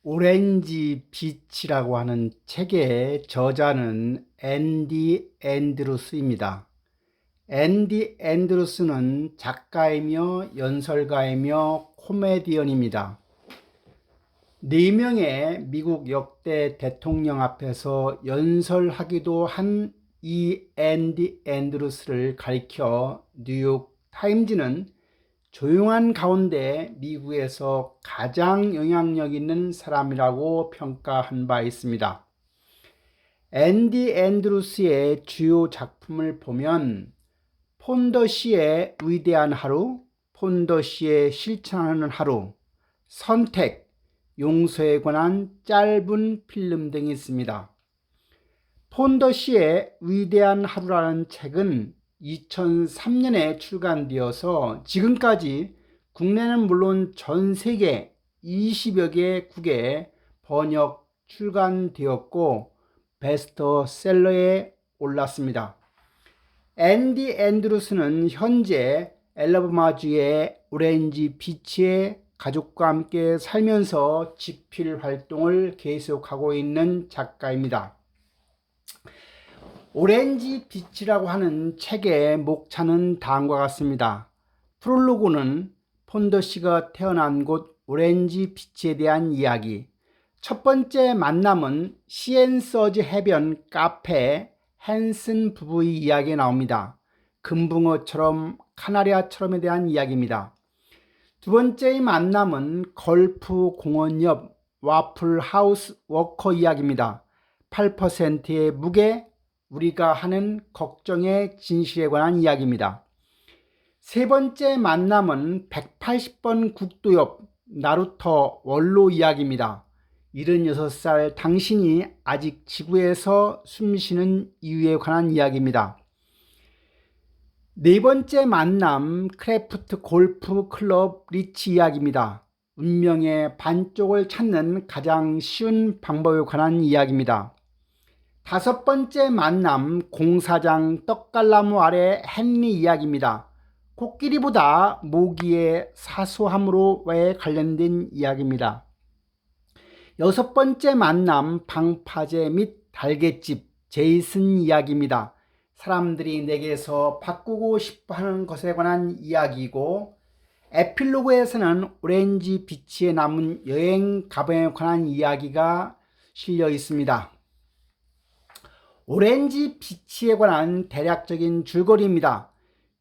오렌지 빛이라고 하는 책의 저자는 앤디 앤드루스입니다. 앤디 앤드루스는 작가이며 연설가이며 코미디언입니다. 4명의 미국 역대 대통령 앞에서 연설하기도 한 이 앤디 앤드루스를 가리켜 뉴욕 타임즈는 조용한 가운데 미국에서 가장 영향력 있는 사람이라고 평가한 바 있습니다. 앤디 앤드루스의 주요 작품을 보면 폰더시의 위대한 하루, 폰더시의 실천하는 하루, 선택, 용서에 관한 짧은 필름 등이 있습니다. 폰더시의 위대한 하루라는 책은 2003년에 출간되어서 지금까지 국내는 물론 전 세계 20여 개국에 번역 출간되었고 베스트셀러에 올랐습니다. 앤디 앤드루스는 현재 엘라바마주의 오렌지 비치에 가족과 함께 살면서 집필 활동을 계속하고 있는 작가입니다. 오렌지 빛이라고 하는 책의 목차는 다음과 같습니다. 프롤로그는 폰더시가 태어난 곳 오렌지 비치에 대한 이야기. 첫 번째 만남은 시앤서즈 해변 카페 헨슨 부부의 이야기가 나옵니다. 금붕어처럼 카나리아처럼에 대한 이야기입니다. 두 번째의 만남은 걸프 공원 옆 와플 하우스 워커 이야기입니다. 8%의 무게, 우리가 하는 걱정의 진실에 관한 이야기입니다. 세 번째 만남은 180번 국도 옆 나루터 원로 이야기입니다. 76살 당신이 아직 지구에서 숨쉬는 이유에 관한 이야기입니다. 네 번째 만남 크래프트 골프 클럽 리치 이야기입니다. 운명의 반쪽을 찾는 가장 쉬운 방법에 관한 이야기입니다. 다섯 번째 만남 공사장 떡갈나무 아래 헨리 이야기입니다. 코끼리보다 모기의 사소함으로에 관련된 이야기입니다. 여섯 번째 만남 방파제 및 달갯집 제이슨 이야기입니다. 사람들이 내게서 바꾸고 싶어하는 것에 관한 이야기이고 에필로그에서는 오렌지 비치에 남은 여행 가방에 관한 이야기가 실려 있습니다. 오렌지 비치에 관한 대략적인 줄거리입니다.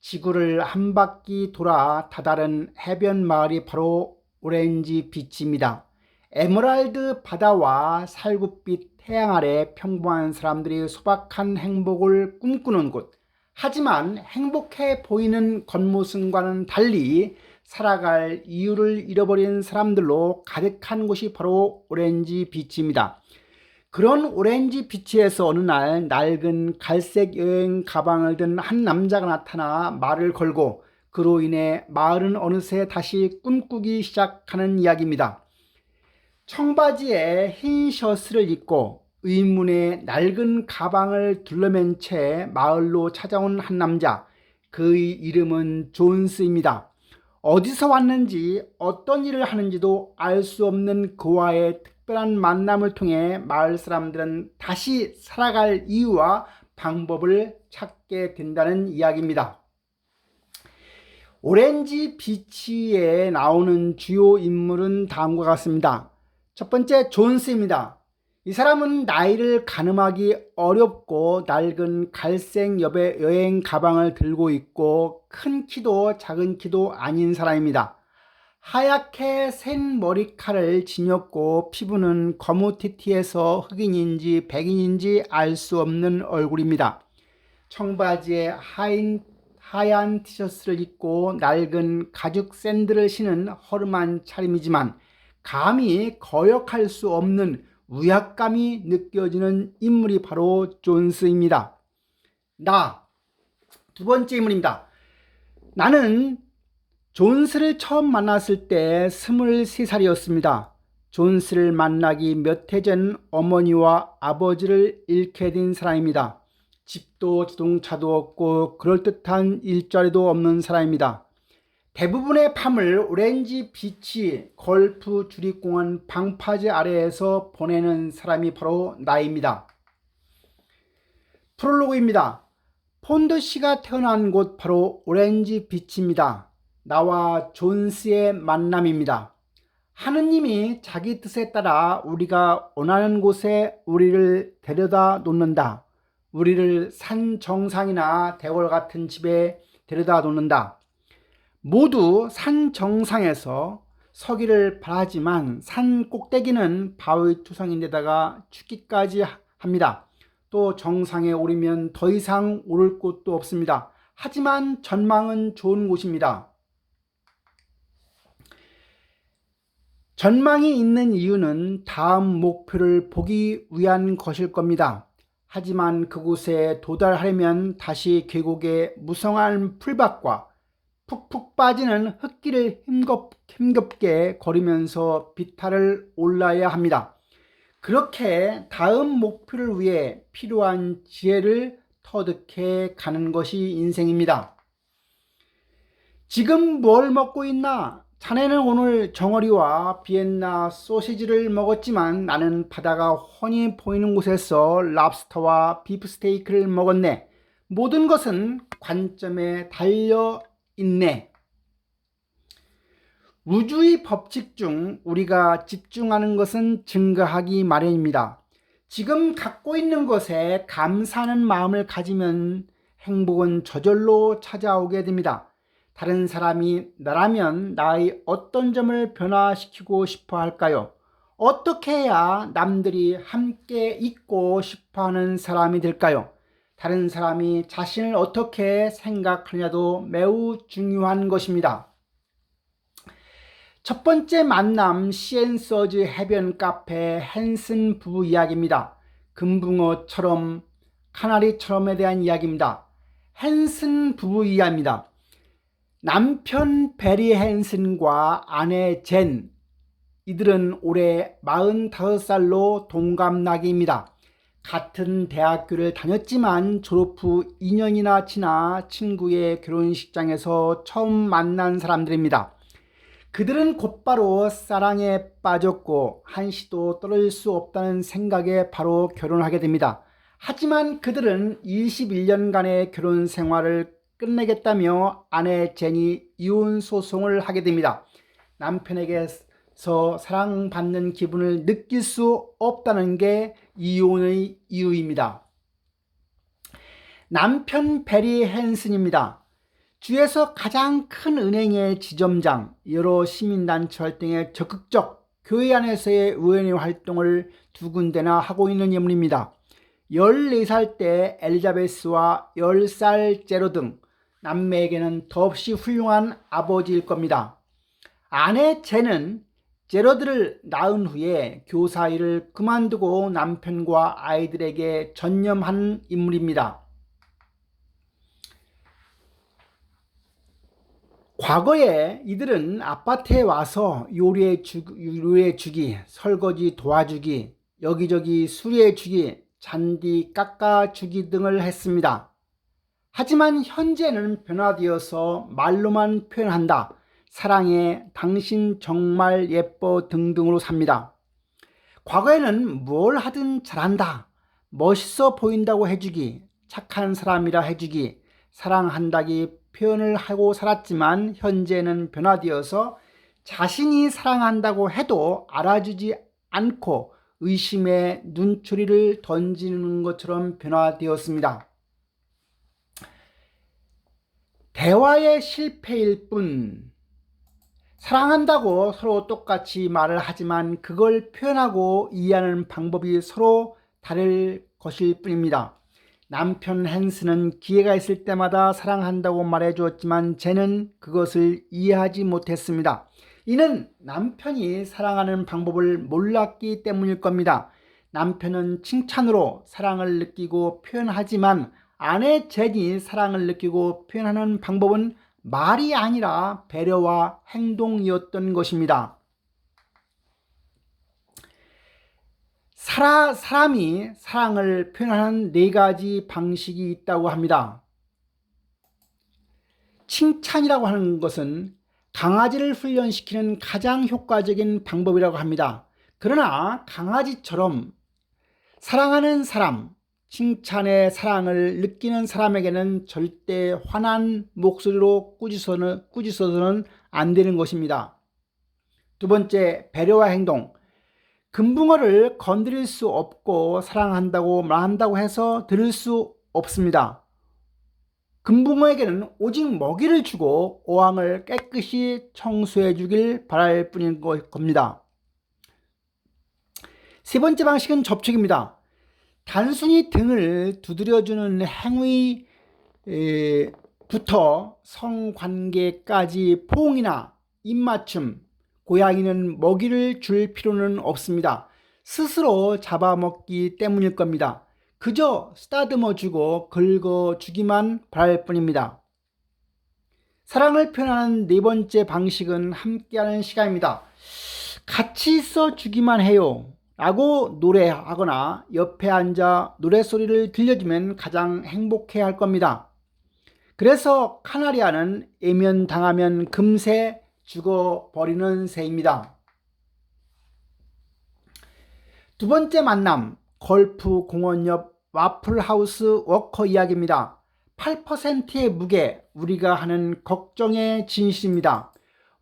지구를 한 바퀴 돌아 다다른 해변 마을이 바로 오렌지 비치입니다. 에메랄드 바다와 살구빛 태양 아래 평범한 사람들이 소박한 행복을 꿈꾸는 곳. 하지만 행복해 보이는 겉모습과는 달리 살아갈 이유를 잃어버린 사람들로 가득한 곳이 바로 오렌지 비치입니다. 그런 오렌지 비치에서 어느 날 낡은 갈색 여행 가방을 든 한 남자가 나타나 말을 걸고 그로 인해 마을은 어느새 다시 꿈꾸기 시작하는 이야기입니다. 청바지에 흰 셔츠를 입고 의문의 낡은 가방을 둘러맨 채 마을로 찾아온 한 남자, 그의 이름은 존스입니다. 어디서 왔는지 어떤 일을 하는지도 알 수 없는 그와의 특별한 만남을 통해 마을 사람들은 다시 살아갈 이유와 방법을 찾게 된다는 이야기입니다. 오렌지 비치에 나오는 주요 인물은 다음과 같습니다. 첫 번째 존스입니다. 이 사람은 나이를 가늠하기 어렵고 낡은 갈색 여행 가방을 들고 있고 큰 키도 작은 키도 아닌 사람입니다. 하얗게 센 머리칼을 지녔고 피부는 거무튀튀해서 흑인인지 백인인지 알 수 없는 얼굴입니다. 청바지에 하얀 티셔츠를 입고 낡은 가죽 샌들을 신은 허름한 차림이지만 감히 거역할 수 없는 우약감이 느껴지는 인물이 바로 존스입니다. 두 번째 인물입니다. 나는 존스를 처음 만났을 때 23살이었습니다. 존스를 만나기 몇 해 전 어머니와 아버지를 잃게 된 사람입니다. 집도 자동차도 없고 그럴듯한 일자리도 없는 사람입니다. 대부분의 밤을 오렌지 비치 골프 주립공원 방파제 아래에서 보내는 사람이 바로 나입니다. 프롤로그입니다. 폰드 씨가 태어난 곳 바로 오렌지 비치입니다. 나와 존스의 만남입니다. 하느님이 자기 뜻에 따라 우리가 원하는 곳에 우리를 데려다 놓는다. 우리를 산 정상이나 대궐 같은 집에 데려다 놓는다. 모두 산 정상에서 서기를 바라지만 산 꼭대기는 바위 투성인데다가 춥기까지 합니다. 또 정상에 오르면 더 이상 오를 곳도 없습니다. 하지만 전망은 좋은 곳입니다. 전망이 있는 이유는 다음 목표를 보기 위한 것일 겁니다. 하지만 그곳에 도달하려면 다시 계곡의 무성한 풀밭과 푹푹 빠지는 흙길을 힘겹게 걸으면서 비탈을 올라야 합니다. 그렇게 다음 목표를 위해 필요한 지혜를 터득해 가는 것이 인생입니다. 지금 뭘 먹고 있나? 자네는 오늘 정어리와 비엔나 소시지를 먹었지만 나는 바다가 훤히 보이는 곳에서 랍스터와 비프스테이크를 먹었네. 모든 것은 관점에 달려 있네. 우주의 법칙 중 우리가 집중하는 것은 증가하기 마련입니다. 지금 갖고 있는 것에 감사하는 마음을 가지면 행복은 저절로 찾아오게 됩니다. 다른 사람이 나라면 나의 어떤 점을 변화시키고 싶어 할까요? 어떻게 해야 남들이 함께 있고 싶어 하는 사람이 될까요? 다른 사람이 자신을 어떻게 생각하느냐도 매우 중요한 것입니다. 첫 번째 만남 시앤서즈 해변 카페 헨슨 부부 이야기입니다. 금붕어처럼 카나리처럼에 대한 이야기입니다. 헨슨 부부 이야기입니다. 남편 베리 헨슨과 아내 젠, 이들은 올해 45살로 동갑나기입니다. 같은 대학교를 다녔지만 졸업 후 2년이나 지나 친구의 결혼식장에서 처음 만난 사람들입니다. 그들은 곧바로 사랑에 빠졌고 한시도 떨어질 수 없다는 생각에 바로 결혼하게 됩니다. 하지만 그들은 21년간의 결혼 생활을 끝내겠다며 아내 제니 이혼 소송을 하게 됩니다. 남편에게서 사랑받는 기분을 느낄 수 없다는 게 이혼의 이유입니다. 남편 베리 헨슨입니다. 주에서 가장 큰 은행의 지점장, 여러 시민단체 활동에 적극적 교회 안에서의 의원회 활동을 두 군데나 하고 있는 인물입니다. 14살 때 엘리자베스와 10살 제로 등 남매에게는 더없이 훌륭한 아버지일 겁니다. 아내 제는 제러드를 낳은 후에 교사 일을 그만두고 남편과 아이들에게 전념한 인물입니다. 과거에 이들은 아파트에 와서 요리해 주기, 설거지 도와주기, 여기저기 수리해 주기, 잔디 깎아 주기 등을 했습니다. 하지만 현재는 변화되어서 말로만 표현한다, 사랑해, 당신 정말 예뻐 등등으로 삽니다. 과거에는 뭘 하든 잘한다, 멋있어 보인다고 해주기, 착한 사람이라 해주기, 사랑한다기 표현을 하고 살았지만 현재는 변화되어서 자신이 사랑한다고 해도 알아주지 않고 의심의 눈초리를 던지는 것처럼 변화되었습니다. 대화의 실패일 뿐. 사랑한다고 서로 똑같이 말을 하지만 그걸 표현하고 이해하는 방법이 서로 다를 것일 뿐입니다. 남편 헨슨은 기회가 있을 때마다 사랑한다고 말해 주었지만 쟤는 그것을 이해하지 못했습니다. 이는 남편이 사랑하는 방법을 몰랐기 때문일 겁니다. 남편은 칭찬으로 사랑을 느끼고 표현하지만 아내 젠이 사랑을 느끼고 표현하는 방법은 말이 아니라 배려와 행동이었던 것입니다. 사람이 사랑을 표현하는 4가지 방식이 있다고 합니다. 칭찬이라고 하는 것은 강아지를 훈련시키는 가장 효과적인 방법이라고 합니다. 그러나 강아지처럼 사랑하는 사람, 칭찬의 사랑을 느끼는 사람에게는 절대 화난 목소리로 꾸짖어서는 안 되는 것입니다. 두 번째, 배려와 행동. 금붕어를 건드릴 수 없고 사랑한다고 말한다고 해서 들을 수 없습니다. 금붕어에게는 오직 먹이를 주고 어항을 깨끗이 청소해 주길 바랄 뿐인 겁니다. 세 번째 방식은 접촉입니다. 단순히 등을 두드려주는 행위부터 성관계까지 포옹이나 입맞춤, 고양이는 먹이를 줄 필요는 없습니다. 스스로 잡아먹기 때문일 겁니다. 그저 쓰다듬어주고 긁어주기만 바랄 뿐입니다. 사랑을 표현하는 네 번째 방식은 함께하는 시간입니다. 같이 있어주기만 해요 라고 노래하거나 옆에 앉아 노래소리를 들려주면 가장 행복해할 겁니다. 그래서 카나리아는 애면당하면 금세 죽어버리는 새입니다. 두 번째 만남, 골프 공원 옆 와플하우스 워커 이야기입니다. 8%의 무게, 우리가 하는 걱정의 진실입니다.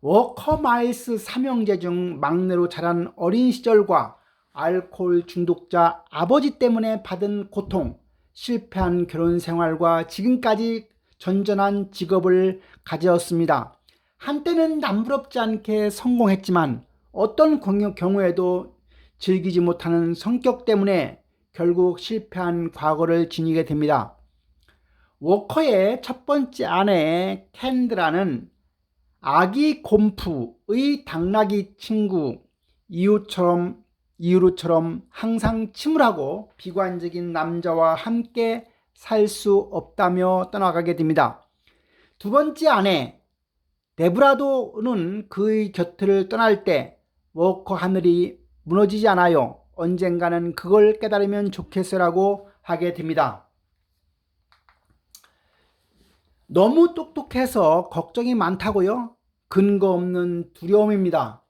워커 마일스 삼형제 중 막내로 자란 어린 시절과 알코올 중독자 아버지 때문에 받은 고통, 실패한 결혼 생활과 지금까지 전전한 직업을 가졌습니다. 한때는 남부럽지 않게 성공했지만 어떤 경우에도 즐기지 못하는 성격 때문에 결국 실패한 과거를 지니게 됩니다. 워커의 첫 번째 아내 캔드라는 아기 곰프의 당나귀 친구 이유로처럼 항상 침울하고 비관적인 남자와 함께 살 수 없다며 떠나가게 됩니다. 두 번째 아내 데브라도는 그의 곁을 떠날 때 워커 하늘이 무너지지 않아요. 언젠가는 그걸 깨달으면 좋겠어라고 하게 됩니다. 너무 똑똑해서 걱정이 많다고요? 근거 없는 두려움입니다.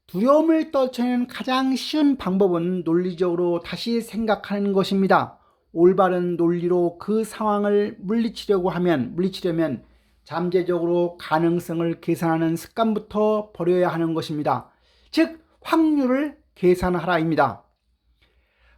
두려움을 떨쳐내는 가장 쉬운 방법은 논리적으로 다시 생각하는 것입니다. 올바른 논리로 그 상황을 물리치려면 잠재적으로 가능성을 계산하는 습관부터 버려야 하는 것입니다. 즉 확률을 계산하라입니다.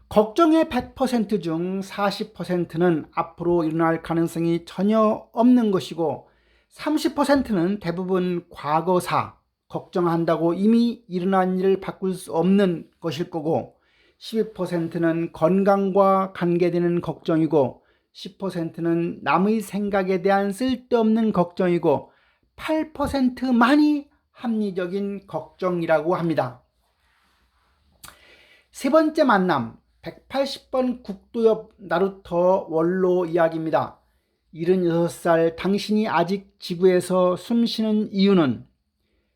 걱정의 100% 중 40%는 앞으로 일어날 가능성이 전혀 없는 것이고 30%는 대부분 과거사, 걱정한다고 이미 일어난 일을 바꿀 수 없는 것일 거고 12%는 건강과 관계되는 걱정이고 10%는 남의 생각에 대한 쓸데없는 걱정이고 8%만이 합리적인 걱정이라고 합니다. 세 번째 만남, 180번 국도 옆 나루터 원로 이야기입니다. 76살 당신이 아직 지구에서 숨쉬는 이유는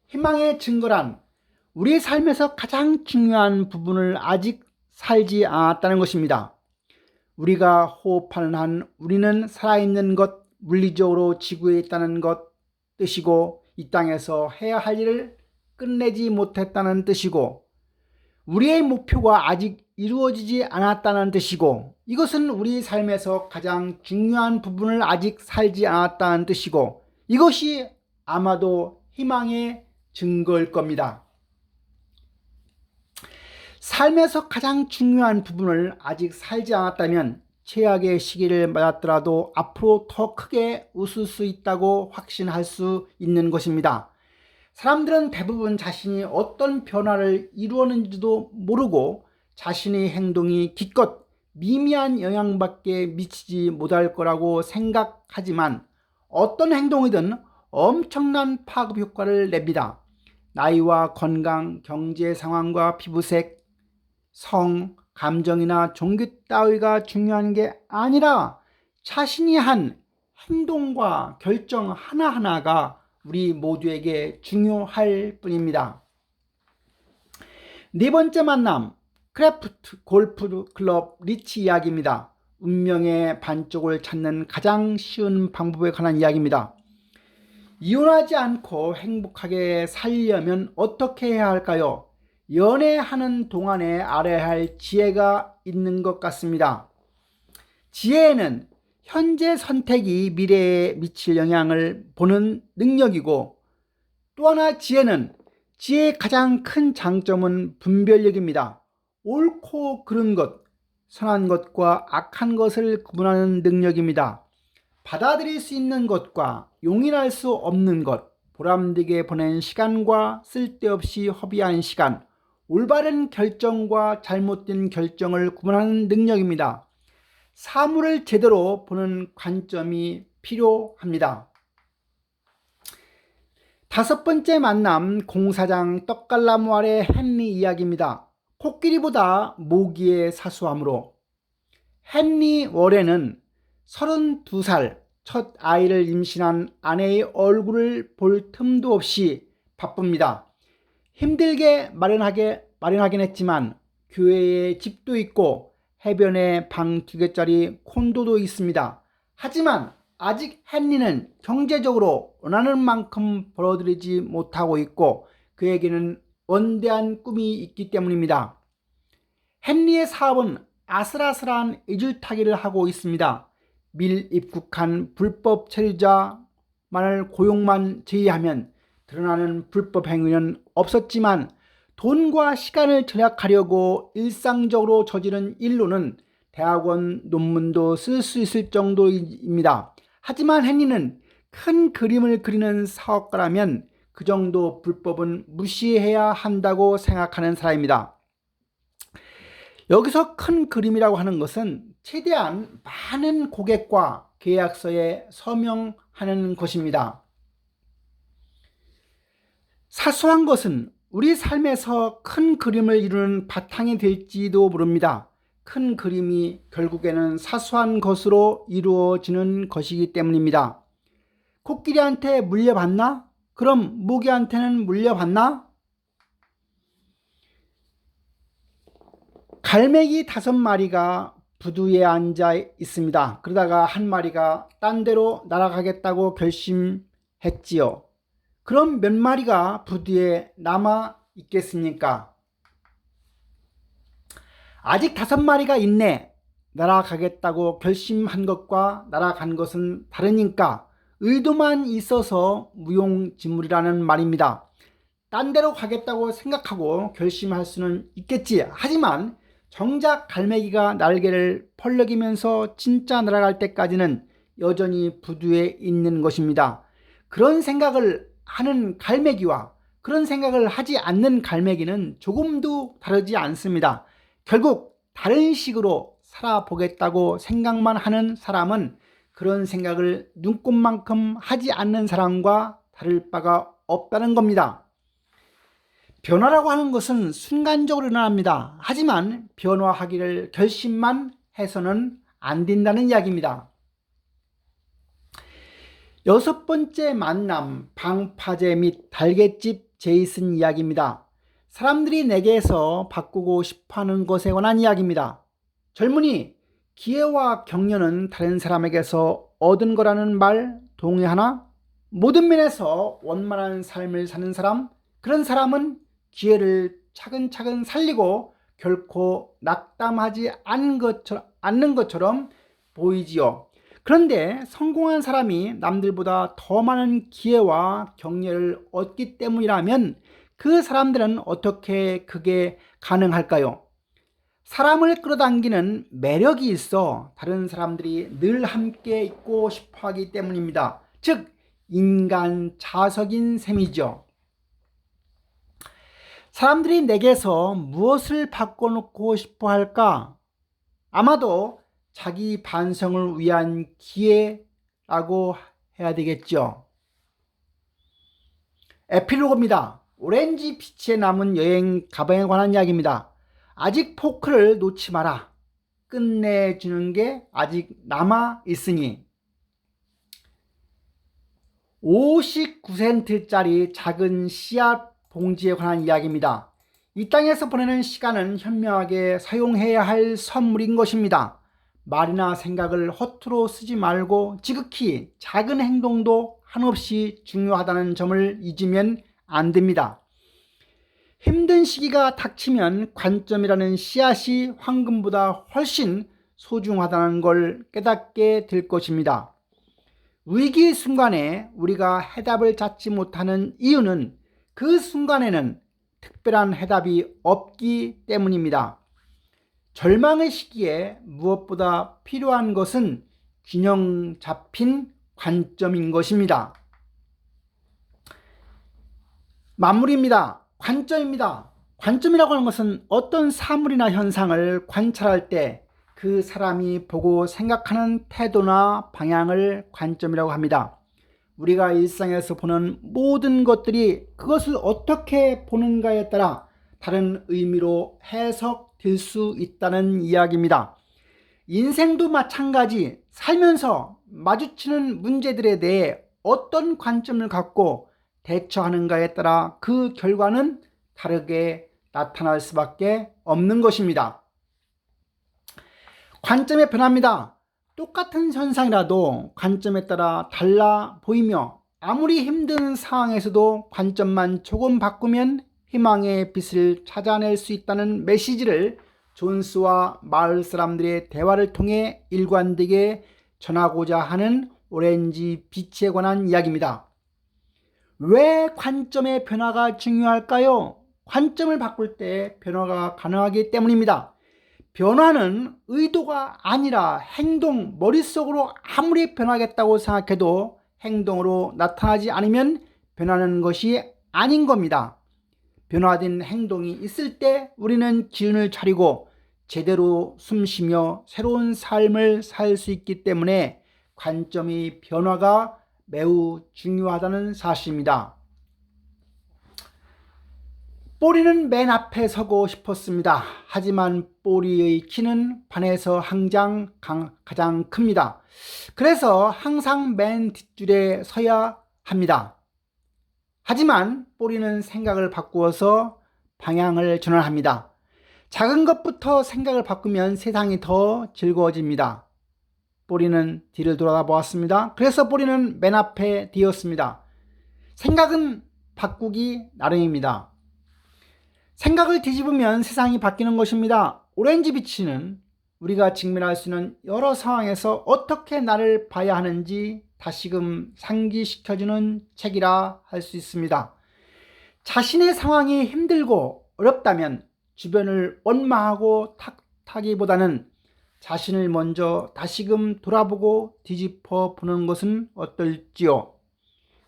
희망의 증거란 우리의 삶에서 가장 중요한 부분을 아직 살지 않았다는 것입니다. 우리가 호흡하는 한 우리는 살아있는 것, 물리적으로 지구에 있다는 것 뜻이고 이 땅에서 해야 할 일을 끝내지 못했다는 뜻이고 우리의 목표가 아직 이루어지지 않았다는 뜻이고 이것은 우리 삶에서 가장 중요한 부분을 아직 살지 않았다는 뜻이고 이것이 아마도 희망의 증거일 겁니다. 삶에서 가장 중요한 부분을 아직 살지 않았다면 최악의 시기를 맞았더라도 앞으로 더 크게 웃을 수 있다고 확신할 수 있는 것입니다. 사람들은 대부분 자신이 어떤 변화를 이루었는지도 모르고 자신의 행동이 기껏 미미한 영향밖에 미치지 못할 거라고 생각하지만 어떤 행동이든 엄청난 파급 효과를 냅니다. 나이와 건강, 경제 상황과 피부색, 성, 감정이나 종교 따위가 중요한 게 아니라 자신이 한 행동과 결정 하나하나가 우리 모두에게 중요할 뿐입니다. 네 번째 만남, 크래프트 골프 클럽 리치 이야기입니다. 운명의 반쪽을 찾는 가장 쉬운 방법에 관한 이야기입니다. 이혼하지 않고 행복하게 살려면 어떻게 해야 할까요? 연애하는 동안에 알아야 할 지혜가 있는 것 같습니다. 지혜는 현재 선택이 미래에 미칠 영향을 보는 능력이고, 또 하나 지혜의 가장 큰 장점은 분별력입니다. 옳고 그른 것, 선한 것과 악한 것을 구분하는 능력입니다. 받아들일 수 있는 것과 용인할 수 없는 것, 보람되게 보낸 시간과 쓸데없이 허비한 시간, 올바른 결정과 잘못된 결정을 구분하는 능력입니다. 사물을 제대로 보는 관점이 필요합니다. 5번째 만남, 공사장 떡갈나무 아래 헨리 이야기입니다. 코끼리보다 모기의 사수함으로. 헨리 워렌은 32살 첫 아이를 임신한 아내의 얼굴을 볼 틈도 없이 바쁩니다. 힘들게 마련하긴 했지만 교회에 집도 있고 해변에 방 2개짜리 콘도도 있습니다. 하지만 아직 헨리는 경제적으로 원하는 만큼 벌어들이지 못하고 있고 그에게는 원대한 꿈이 있기 때문입니다. 헨리의 사업은 아슬아슬한 이줄타기를 하고 있습니다. 밀 입국한 불법 체류자만을 고용만 제외하면 드러나는 불법 행위는 없었지만 돈과 시간을 절약하려고 일상적으로 저지른 일로는 대학원 논문도 쓸 수 있을 정도입니다. 하지만 헨리는 큰 그림을 그리는 사업가라면 그 정도 불법은 무시해야 한다고 생각하는 사람입니다. 여기서 큰 그림이라고 하는 것은 최대한 많은 고객과 계약서에 서명하는 것입니다. 사소한 것은 우리 삶에서 큰 그림을 이루는 바탕이 될지도 모릅니다. 큰 그림이 결국에는 사소한 것으로 이루어지는 것이기 때문입니다. 코끼리한테 물려받나? 그럼 모기한테는 물려받나? 갈매기 5마리가 부두에 앉아 있습니다. 그러다가 한 마리가 딴 데로 날아가겠다고 결심했지요. 그럼 몇 마리가 부두에 남아 있겠습니까? 아직 5마리가 있네. 날아가겠다고 결심한 것과 날아간 것은 다르니까 의도만 있어서 무용지물이라는 말입니다. 딴 데로 가겠다고 생각하고 결심할 수는 있겠지. 하지만 정작 갈매기가 날개를 펄럭이면서 진짜 날아갈 때까지는 여전히 부두에 있는 것입니다. 그런 생각을 하는 갈매기와 그런 생각을 하지 않는 갈매기는 조금도 다르지 않습니다. 결국 다른 식으로 살아보겠다고 생각만 하는 사람은 그런 생각을 눈꼽만큼 하지 않는 사람과 다를 바가 없다는 겁니다. 변화라고 하는 것은 순간적으로 일어납니다. 하지만 변화하기를 결심만 해서는 안 된다는 이야기입니다. 6번째 만남, 방파제 및 달걀집 제이슨 이야기입니다. 사람들이 내게서 바꾸고 싶어하는 것에 관한 이야기입니다. 젊은이, 기회와 격려는 다른 사람에게서 얻은 거라는 말 동의하나? 모든 면에서 원만한 삶을 사는 사람, 그런 사람은 기회를 차근차근 살리고 결코 낙담하지 않는 것처럼 보이지요. 그런데 성공한 사람이 남들보다 더 많은 기회와 격려를 얻기 때문이라면 그 사람들은 어떻게 그게 가능할까요? 사람을 끌어당기는 매력이 있어 다른 사람들이 늘 함께 있고 싶어 하기 때문입니다. 즉, 인간 자석인 셈이죠. 사람들이 내게서 무엇을 바꿔놓고 싶어 할까? 아마도 자기 반성을 위한 기회라고 해야 되겠죠. 에필로그입니다. 오렌지 빛에 남은 여행 가방에 관한 이야기입니다. 아직 포크를 놓지 마라. 끝내주는 게 아직 남아 있으니. 59센트짜리 작은 씨앗 봉지에 관한 이야기입니다. 이 땅에서 보내는 시간은 현명하게 사용해야 할 선물인 것입니다. 말이나 생각을 허투루 쓰지 말고 지극히 작은 행동도 한없이 중요하다는 점을 잊으면 안 됩니다. 힘든 시기가 닥치면 관점이라는 씨앗이 황금보다 훨씬 소중하다는 걸 깨닫게 될 것입니다. 위기 순간에 우리가 해답을 찾지 못하는 이유는 그 순간에는 특별한 해답이 없기 때문입니다. 절망의 시기에 무엇보다 필요한 것은 균형 잡힌 관점인 것입니다. 마무리입니다. 관점입니다. 관점이라고 하는 것은 어떤 사물이나 현상을 관찰할 때 그 사람이 보고 생각하는 태도나 방향을 관점이라고 합니다. 우리가 일상에서 보는 모든 것들이 그것을 어떻게 보는가에 따라 다른 의미로 해석될 수 있다는 이야기입니다. 인생도 마찬가지, 살면서 마주치는 문제들에 대해 어떤 관점을 갖고 대처하는가에 따라 그 결과는 다르게 나타날 수밖에 없는 것입니다. 관점의 변화입니다. 똑같은 현상이라도 관점에 따라 달라 보이며 아무리 힘든 상황에서도 관점만 조금 바꾸면 희망의 빛을 찾아낼 수 있다는 메시지를 존스와 마을 사람들의 대화를 통해 일관되게 전하고자 하는 오렌지 빛에 관한 이야기입니다. 왜 관점의 변화가 중요할까요? 관점을 바꿀 때 변화가 가능하기 때문입니다. 변화는 의도가 아니라 행동, 머릿속으로 아무리 변하겠다고 생각해도 행동으로 나타나지 않으면 변하는 것이 아닌 겁니다. 변화된 행동이 있을 때 우리는 기운을 차리고 제대로 숨쉬며 새로운 삶을 살 수 있기 때문에 관점의 변화가 매우 중요하다는 사실입니다. 뽀리는 맨 앞에 서고 싶었습니다. 하지만 뽀리의 키는 반에서 항상 가장 큽니다. 그래서 항상 맨 뒷줄에 서야 합니다. 하지만 뽀리는 생각을 바꾸어서 방향을 전환합니다. 작은 것부터 생각을 바꾸면 세상이 더 즐거워집니다. 뽀리는 뒤를 돌아보았습니다. 그래서 뽀리는 맨 앞에 뒤였습니다. 생각은 바꾸기 나름입니다. 생각을 뒤집으면 세상이 바뀌는 것입니다. 오렌지 비치는 우리가 직면할 수 있는 여러 상황에서 어떻게 나를 봐야 하는지 다시금 상기시켜주는 책이라 할 수 있습니다. 자신의 상황이 힘들고 어렵다면 주변을 원망하고 탓하기보다는 자신을 먼저 다시금 돌아보고 뒤집어 보는 것은 어떨지요?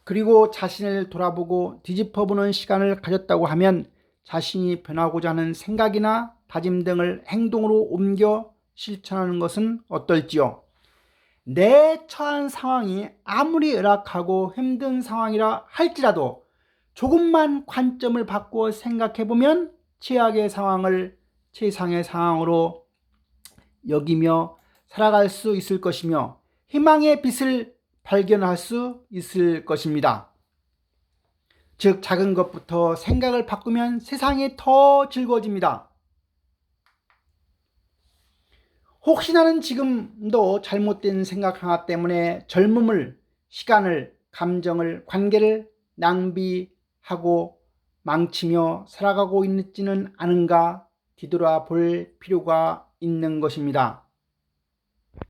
그리고 자신을 돌아보고 뒤집어 보는 시간을 가졌다고 하면 자신이 변하고자 하는 생각이나 다짐 등을 행동으로 옮겨 실천하는 것은 어떨지요? 내 처한 상황이 아무리 열악하고 힘든 상황이라 할지라도 조금만 관점을 바꾸어 생각해보면 최악의 상황을 최상의 상황으로 여기며 살아갈 수 있을 것이며 희망의 빛을 발견할 수 있을 것입니다. 즉 작은 것부터 생각을 바꾸면 세상이 더 즐거워집니다. 혹시 나는 지금도 잘못된 생각 하나 때문에 젊음을, 시간을, 감정을, 관계를 낭비하고 망치며 살아가고 있지는 않은가 뒤돌아볼 필요가 있는 것입니다.